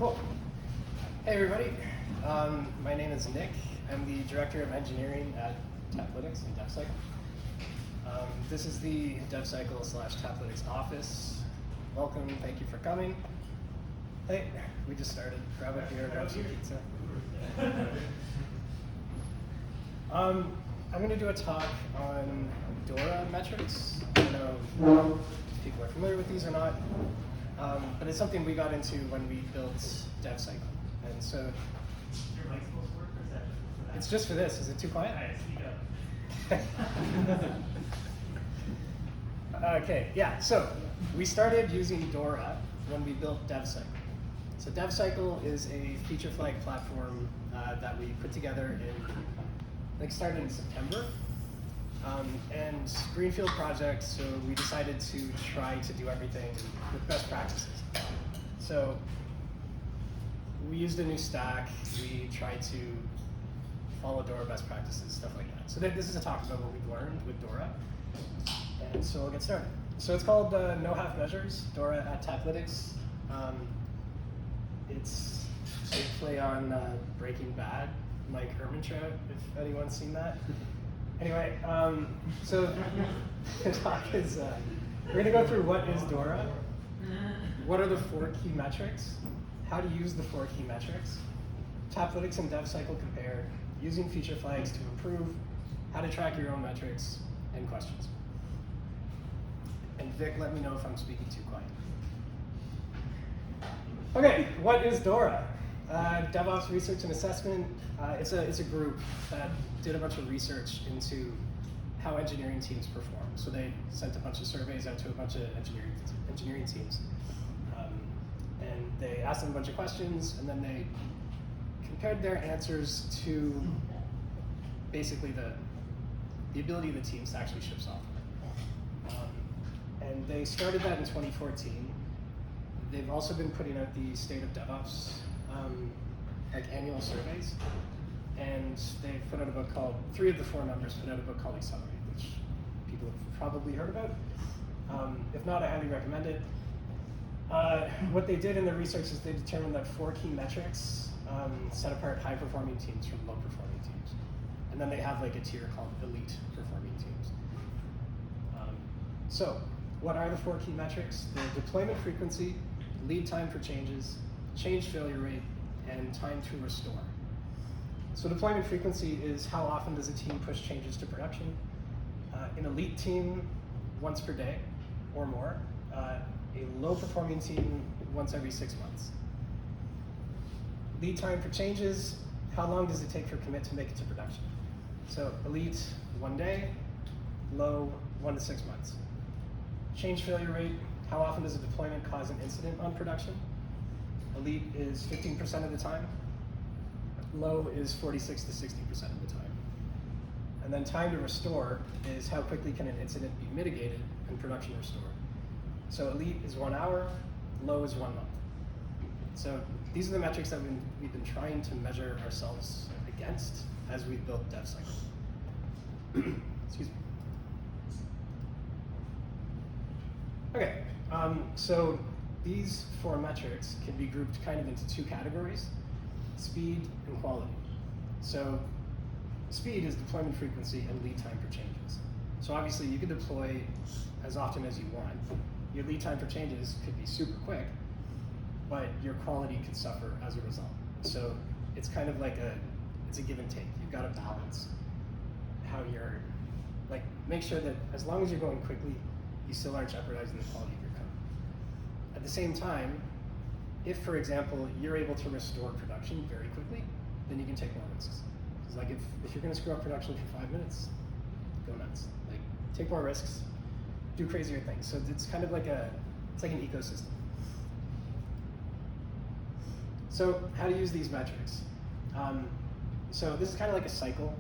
Cool. Hey everybody, my name is Nick. I'm the Director of Engineering at Tabletics and DevCycle. This is the DevCycle/Tabletics office. Welcome, thank you for coming. Hey, we just started. Grab a beer, grab some pizza. I'm going to do a talk on DORA metrics. I don't know if people are familiar with these or not, but it's something we got into when we built DevCycle. And so, your mic's supposed to work, or is that just for that? It's just for this. Is it too quiet? Alright, speak up. Okay, yeah, so we started using DORA when we built DevCycle. So DevCycle is a feature flag platform that we put together started in September. And greenfield project, so we decided to try to do everything with best practices. So we used a new stack, we tried to follow DORA best practices, stuff like that. So this is a talk about what we've learned with DORA. And so we'll get started. So it's called No Half Measures, DORA at Tabletics. It's a play on Breaking Bad, Mike Ehrmantraut, if anyone's seen that. Anyway, so the talk is, we're going to go through what is DORA, what are the 4 key metrics, how to use the 4 key metrics, Tabletics and DevCycle compare, using feature flags to improve, how to track your own metrics, and questions. And Vic, let me know if I'm speaking too quiet. Okay, what is DORA? DevOps Research and Assessment. It's a group that did a bunch of research into how engineering teams perform. So they sent a bunch of surveys out to a bunch of engineering teams. And they asked them a bunch of questions, and then they compared their answers to basically the ability of the teams to actually ship software. And they started that in 2014. They've also been putting out the State of DevOps like annual surveys, and they've put out a book called, 3 of the 4 members put out a book called Accelerate, which people have probably heard about. If not, I highly recommend it. What they did in the research is they determined that 4 key metrics set apart high-performing teams from low-performing teams. And then they have like a tier called elite performing teams. So, what are the 4 key metrics? The deployment frequency, lead time for changes, change failure rate, and time to restore. So deployment frequency is how often does a team push changes to production. An elite team, once per day or more. A low-performing team, once every 6 months. Lead time for changes, how long does it take for commit to make it to production? So elite, 1 day, low, 1 to 6 months. Change failure rate, how often does a deployment cause an incident on production? Elite is 15% of the time. Low is 46 to 60% of the time. And then time to restore is how quickly can an incident be mitigated and production restored. So elite is 1 hour, low is 1 month. So these are the metrics that we've been trying to measure ourselves against as we've built DevCycle. Excuse me. Okay, so these 4 metrics can be grouped kind of into 2 categories, speed and quality. So speed is deployment frequency and lead time for changes. So obviously you can deploy as often as you want. Your lead time for changes could be super quick, but your quality could suffer as a result. So it's kind of like it's a give and take. You've got to balance how you're, make sure that as long as you're going quickly, you still aren't jeopardizing the quality of your code. At the same time, if, for example, you're able to restore production very quickly, then you can take more risks. Because if you're going to screw up production for 5 minutes, go nuts. Take more risks, do crazier things. So it's kind of it's like an ecosystem. So how to use these metrics? So this is kind of like a cycle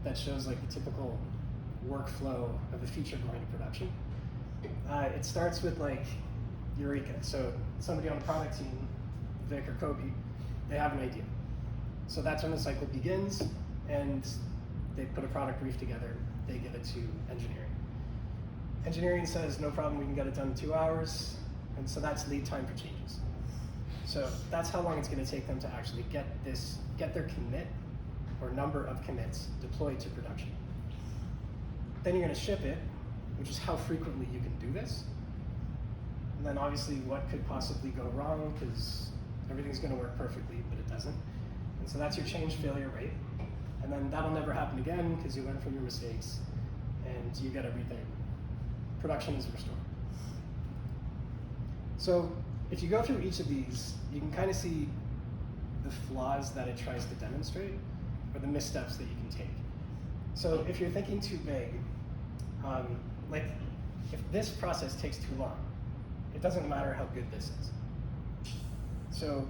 that shows the typical workflow of a feature going to production. It starts with Eureka. So somebody on the product team, Vic or Kobe, they have an idea. So that's when the cycle begins, and they put a product brief together, they give it to engineering. Engineering says, no problem, we can get it done in 2 hours, and so that's lead time for changes. So that's how long it's going to take them to actually get their commit or number of commits deployed to production. Then you're going to ship it, which is how frequently you can do this. And then obviously what could possibly go wrong, because everything's going to work perfectly, but it doesn't. And so that's your change failure rate. And then that'll never happen again because you learn from your mistakes and you get everything. Production is restored. So if you go through each of these, you can kind of see the flaws that it tries to demonstrate or the missteps that you can take. So if you're thinking too big, like if this process takes too long, it doesn't matter how good this is. So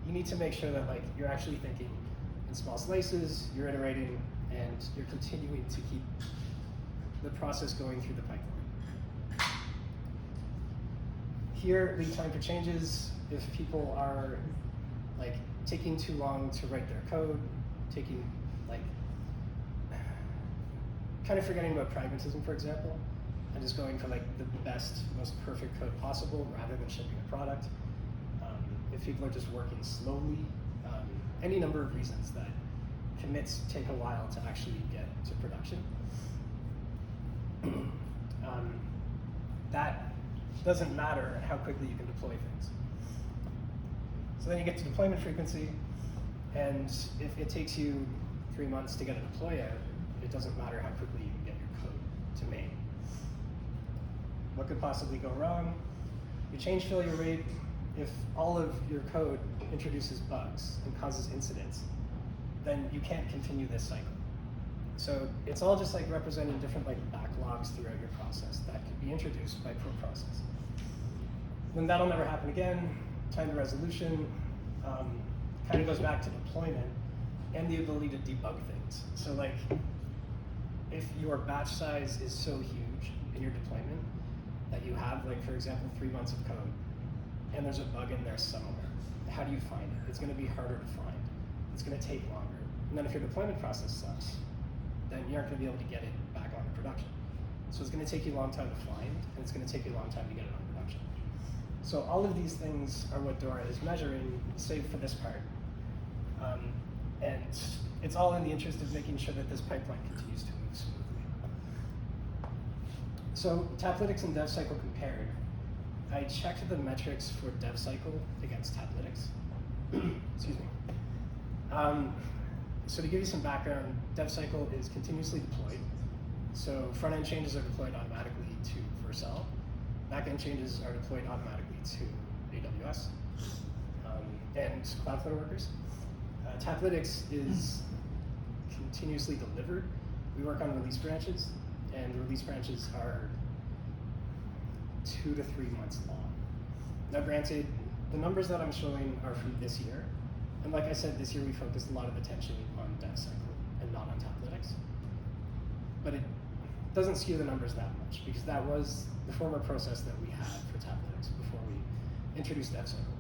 you need to make sure that like you're actually thinking in small slices, you're iterating, and you're continuing to keep the process going through the pipeline. Here, lead time for changes, if people are like taking too long to write their code, taking like, kind of forgetting about pragmatism, for example, and just going for like the best, most perfect code possible rather than shipping a product. If people are just working slowly, any number of reasons that commits take a while to actually get to production. That doesn't matter how quickly you can deploy things. So then you get to deployment frequency, and if it takes you 3 months to get a deploy out, it doesn't matter how quickly you can get your code to main. What could possibly go wrong? Your change failure rate, if all of your code introduces bugs and causes incidents, then you can't continue this cycle. So it's all just like representing different like backlogs throughout your process that could be introduced by per process. Then that'll never happen again. Time to resolution kind of goes back to deployment and the ability to debug things. So like if your batch size is so huge in your deployment that you have like, for example, 3 months of code and there's a bug in there somewhere, how do you find it? It's going to be harder to find. It's going to take longer. And then if your deployment process sucks, then you aren't going to be able to get it back onto production. So it's going to take you a long time to find, and it's going to take you a long time to get it on production. So all of these things are what DORA is measuring, save for this part. And it's all in the interest of making sure that this pipeline continues to move smoothly. So Tabletics and DevCycle compared. I checked the metrics for DevCycle against Tabletics. Excuse me. So to give you some background, DevCycle is continuously deployed. So front-end changes are deployed automatically to Vercel. Back-end changes are deployed automatically to AWS and Cloudflare workers. Tabletics is continuously delivered. We work on release branches, and the release branches are 2 to 3 months long. Now granted, the numbers that I'm showing are from this year. And like I said, this year we focused a lot of attention on DevCycle and not on Tabletics. But it doesn't skew the numbers that much because that was the former process that we had for Tabletics before we introduced DevCycle.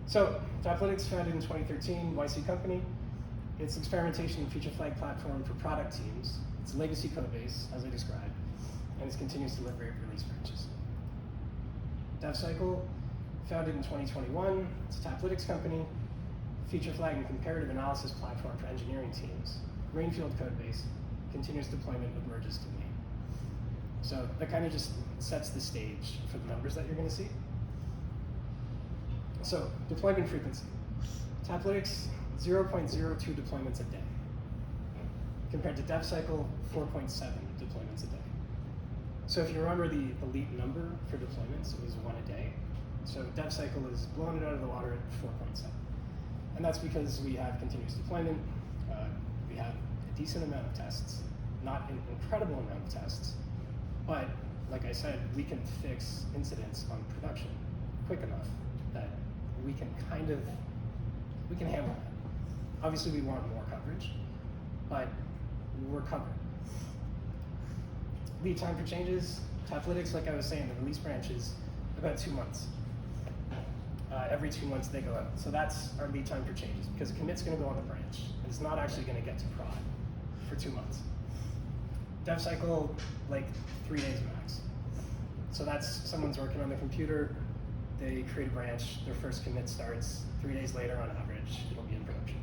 So Tabletics, founded in 2013, YC company. It's experimentation and feature flag platform for product teams. It's a legacy code base, as I described, and it's continuous delivery of release branches. DevCycle, founded in 2021, it's a Tabletics company, feature flag and comparative analysis platform for engineering teams, greenfield code base, continuous deployment of merges to main. So that kind of just sets the stage for the numbers that you're going to see. So deployment frequency. Tabletics, 0.02 deployments a day, compared to DevCycle, 4.7 deployments a day. So if you remember the elite number for deployments, it was 1 a day. So DevCycle is blowing it out of the water at 4.7. And that's because we have continuous deployment, we have a decent amount of tests, not an incredible amount of tests, but like I said, we can fix incidents on production quick enough that we can handle that. Obviously we want more coverage, but we're covered. Lead time for changes, Tabletics, like I was saying, the release branch is about 2 months. Every 2 months they go out. So that's our lead time for changes because a commit's going to go on the branch. And it's not actually going to get to prod for 2 months. DevCycle, like 3 days max. So that's someone's working on the computer, they create a branch, their first commit starts, 3 days later on average, it'll be in production.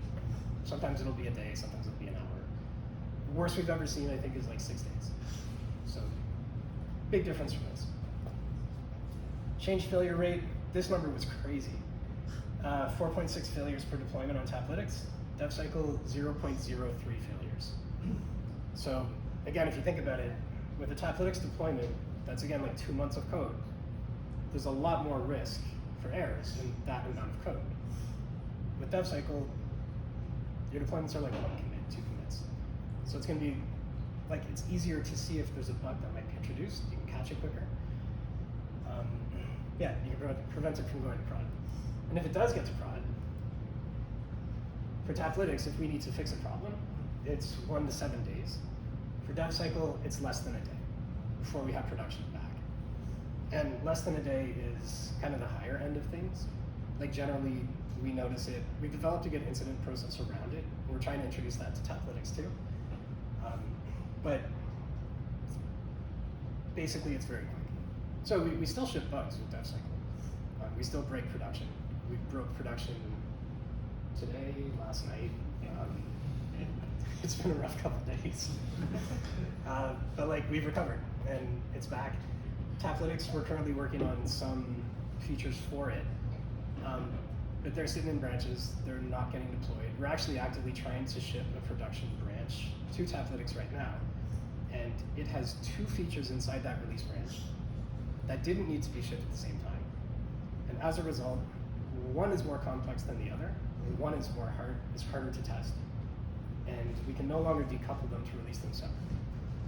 Sometimes it'll be a day, sometimes it'll be an hour. The worst we've ever seen, I think, is like 6 days. So, big difference from this. Change failure rate, this number was crazy. 4.6 failures per deployment on Tabletics. DevCycle, 0.03 failures. So, again, if you think about it, with a Tabletics deployment, that's again like 2 months of code. There's a lot more risk for errors in that amount of code. With DevCycle, your deployments are like 1 commit, 2 commits. So it's going to be like, it's easier to see if there's a bug that might be introduced. You can catch it quicker. Yeah, you can prevent it from going to prod. And if it does get to prod, for Tabletics, if we need to fix a problem, it's 1 to 7 days. For DevCycle, it's less than a day before we have production back. And less than a day is kind of the higher end of things. Like generally, we notice it. We've developed a good incident process around it. We're trying to introduce that to Tabletics too. But basically, it's very quick. So we still ship bugs with DevCycle. We still break production. We broke production today, last night. It's been a rough couple days. But like, we've recovered and it's back. Tabletics, we're currently working on some features for it. But they're sitting in branches, they're not getting deployed. We're actually actively trying to ship a production branch to Tabletics right now. And it has 2 features inside that release branch that didn't need to be shipped at the same time. And as a result, one is more complex than the other, and one is harder to test. And we can no longer decouple them to release them separately.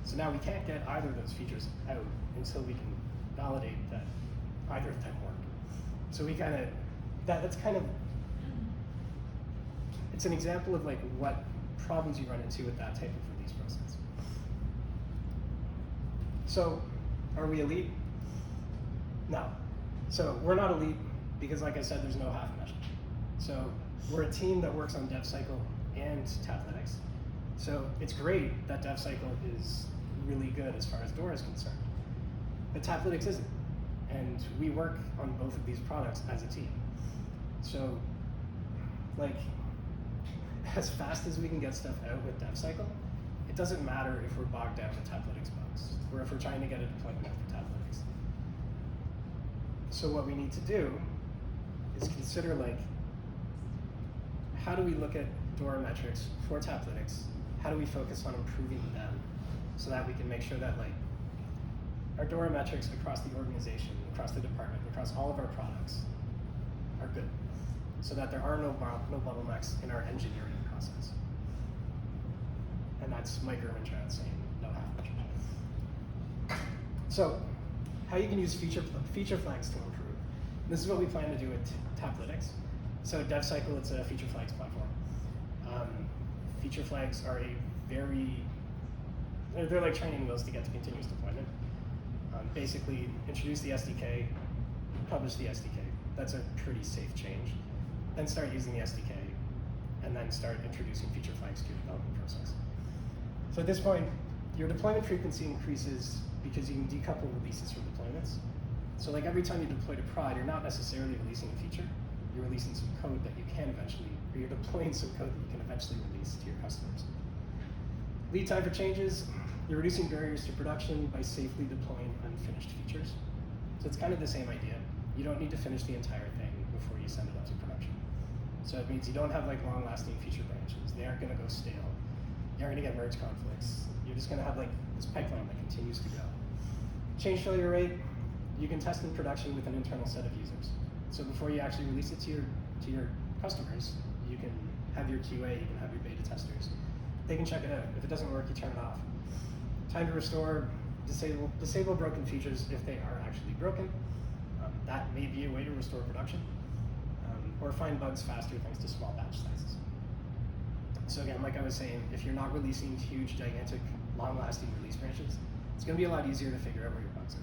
So now we can't get either of those features out until we can validate that either of them work. So we kind of, that's kind of, it's an example of like what problems you run into with that type of release process. So, are we elite? No. So we're not elite because, like I said, there's no half measure. So we're a team that works on DevCycle and Tabletics. So it's great that DevCycle is really good as far as DORA is concerned, but Tabletics isn't. And we work on both of these products as a team. So, like, as fast as we can get stuff out with DevCycle, it doesn't matter if we're bogged down with Tabletics bugs, or if we're trying to get a deployment out for Tabletics. So what we need to do is consider, like, how do we look at DORA metrics for Tabletics? How do we focus on improving them so that we can make sure that, like, our DORA metrics across the organization, across the department, across all of our products are good, so that there are no bottlenecks in our engineering process. And that's Mike Ermintrout saying no half measure. So, how you can use feature flags to improve. This is what we plan to do with Tabletics. So DevCycle, it's a feature flags platform. Feature flags are they're like training wheels to get to continuous deployment. Basically, introduce the SDK, publish the SDK. That's a pretty safe change. Then start using the SDK, and then start introducing feature flags to your development process. So at this point, your deployment frequency increases because you can decouple releases from deployments. So like every time you deploy to prod, you're not necessarily releasing a feature, you're releasing some code that you can eventually, or you're deploying some code that you can eventually release to your customers. Lead time for changes, you're reducing barriers to production by safely deploying unfinished features. So it's kind of the same idea. You don't need to finish the entire thing before you send it up to production. So it means you don't have like long-lasting feature branches. They aren't gonna go stale. You aren't gonna get merge conflicts. You're just gonna have like this pipeline that continues to go. Change failure rate, you can test in production with an internal set of users. So before you actually release it to your customers, you can have your QA, you can have your beta testers. They can check it out. If it doesn't work, you turn it off. Time to restore, disable broken features if they are actually broken. That may be a way to restore production. Or find bugs faster thanks to small batch sizes. So again, like I was saying, if you're not releasing huge, gigantic, long-lasting release branches, it's going to be a lot easier to figure out where your bugs are.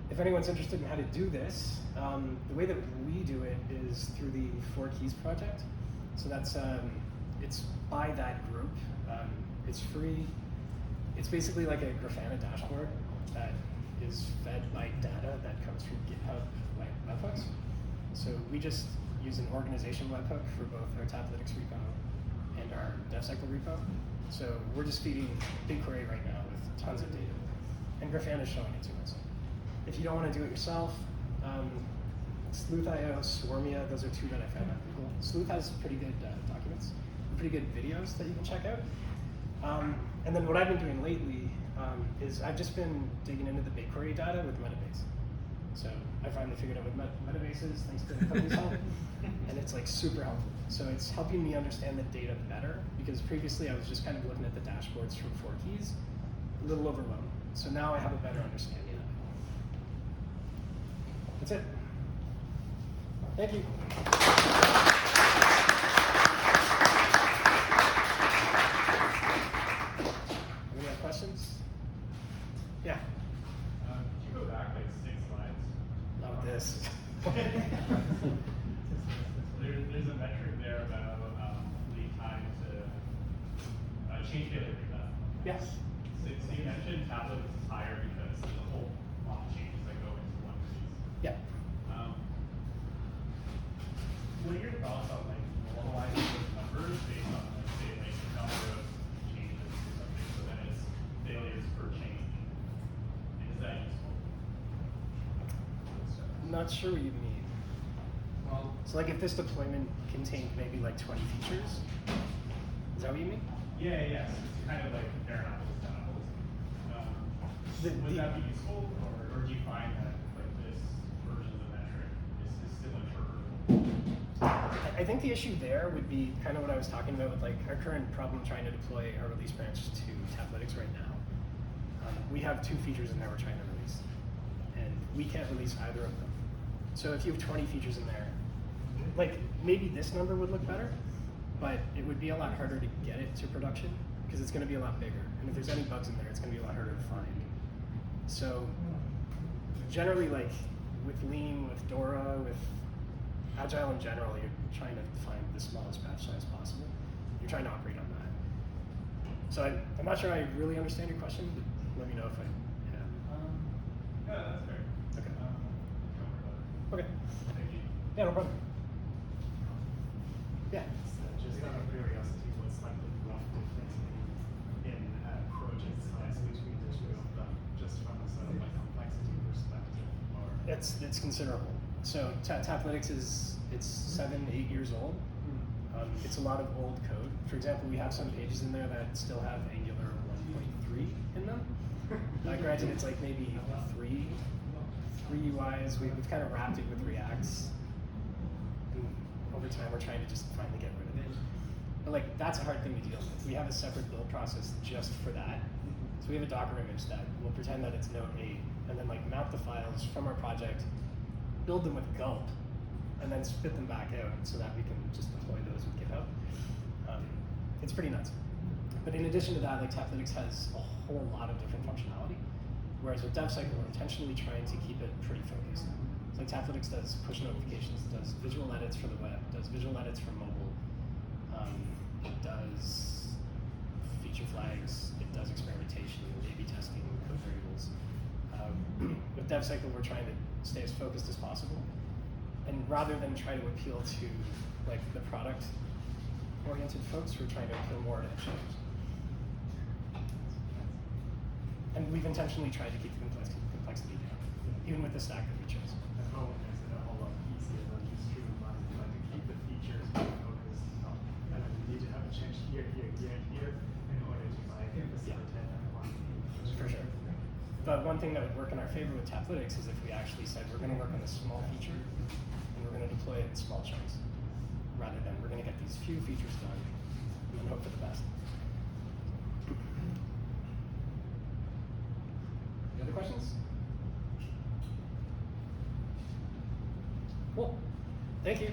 If anyone's interested in how to do this, the way that we do it is through the FourKeys project. So that's it's by that group. It's free. It's basically like a Grafana dashboard that is fed by data that comes from GitHub webhooks. So we just use an organization webhook for both our Tabletics repo and our DevCycle repo. So we're just feeding BigQuery right now with tons of data. And Grafana is showing it to us. If you don't want to do it yourself, Sleuth.io, Swarmia, those are two that I found out cool. Sleuth has pretty good documents, pretty good videos that you can check out. And then what I've been doing lately is I've just been digging into the BigQuery data with Metabase. So I finally figured out what Metabases, thanks to the company's help, and it's like super helpful. So it's helping me understand the data better, because previously I was just kind of looking at the dashboards from FourKeys, a little overwhelmed. So now I have a better understanding of it. That's it. Thank you. Any other questions? Yeah. Could you go back like 6 slides? Not with this. There's a metric there about lead time to change failure rate. Yes. So you mentioned Tabletics is higher because there's a whole lot of changes that go into one release. Yeah. What are your thoughts on like normalizing those numbers based on like say like the number of changes or something, so then it's failures per change? And is that useful? I'm not sure what you mean. Well, So like if this deployment contained maybe like 20 features, is that what you mean? yes. It's kind of like comparing apples to apples. Would that be useful, or do you find that like this version of the metric is still interpretable? I think the issue there would be kind of what I was talking about with like our current problem trying to deploy our release branch to Tabletics right now. We have 2 features in there we're trying to release, and we can't release either of them. So if you have 20 features in there, like maybe this number would look better, but it would be a lot harder to get it to production because it's going to be a lot bigger. And if there's any bugs in there, it's going to be a lot harder to find. So generally, like with Lean, with DORA, with Agile in general, you're trying to find the smallest batch size possible. You're trying to operate on that. So I'm not sure I really understand your question, but let me know if I, Yeah, that's fair. Okay. Don't worry about it. Okay. Thank you. Yeah, no problem. Yeah. Just out of curiosity, what's like the rough difference in project size between the two of them, just from a sort of like complexity perspective? Or It's considerable. So Tabletics it's 7, 8 years old. It's a lot of old code. For example, we have some pages in there that still have Angular 1.3 in them. Granted, it's like maybe three UIs. We've kind of wrapped it with Reacts. And over time, we're trying to just finally get rid of it. But like that's a hard thing to deal with. We have a separate build process just for that. So we have a Docker image that we'll pretend that it's Node 8, and then like mount the files from our project, build them with Gulp, and then spit them back out so that we can just deploy those with GitHub. It's pretty nuts. But in addition to that, like Tabletics has a whole lot of different functionality, whereas with DevCycle, we're intentionally trying to keep it pretty focused. So like Tabletics does push notifications, does visual edits for the web, does visual edits for mobile, it does feature flags, it does experimentation, A/B testing, code variables. With DevCycle, we're trying to stay as focused as possible, and rather than try to appeal to like the product-oriented folks, we're trying to appeal more to engineers. And we've intentionally tried to keep the complexity down, even with the stack that we chose. at home makes it a whole lot easier than just streamlining, like to keep the features more focused. Not, and then you need to have a change here, here, here, and here in order to like facilitate that one. For sure. But one thing that would work in our favor with Tabletics is if we actually said we're going to work on a small feature and we're going to deploy it in small chunks, rather than we're going to get these few features done and then hope for the best. Any other questions? Cool. Thank you.